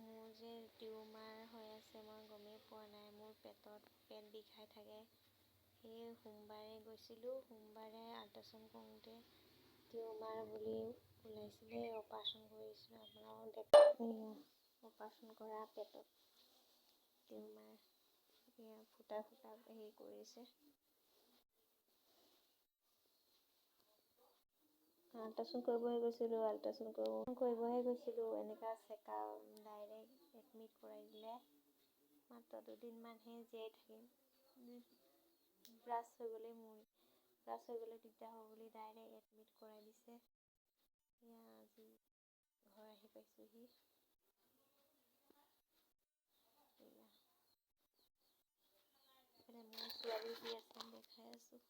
মোৰ যে টিউমাৰ হৈ আছে, মই গমেই পোৱা নাই। মোৰ পেট বিষাই থাকে। সেই সোমবাৰে গৈছিলোঁ, সোমবাৰে আল্ট্ৰাচাউণ্ড কৰোঁতে টিউমাৰ বুলি ওলাইছিলে। অপাৰেশ্যন কৰিছিলোঁ, আপোনালোকক অপাৰেশ্যন কৰা পেটত টিউমাৰ ফুটা হেৰি কৰিছে। আল্ট্ৰাচাউণ্ড কৰিবহে গৈছিলোঁ। এনেকুৱা ডাইৰেক্ট এডমিট কৰাই দিলে। মাত্ৰ 2 দিনমানহে জীয়াই থাকিম। ব্ৰাছ হৈ গ'লে দিগদাৰ হ'ব বুলি ডাইৰেক্ট এডমিট কৰাই দিছে। আজি ঘৰ আহি পাইছোঁহি। মোৰ ছোৱালী কি আছে দেখাই আছোঁ।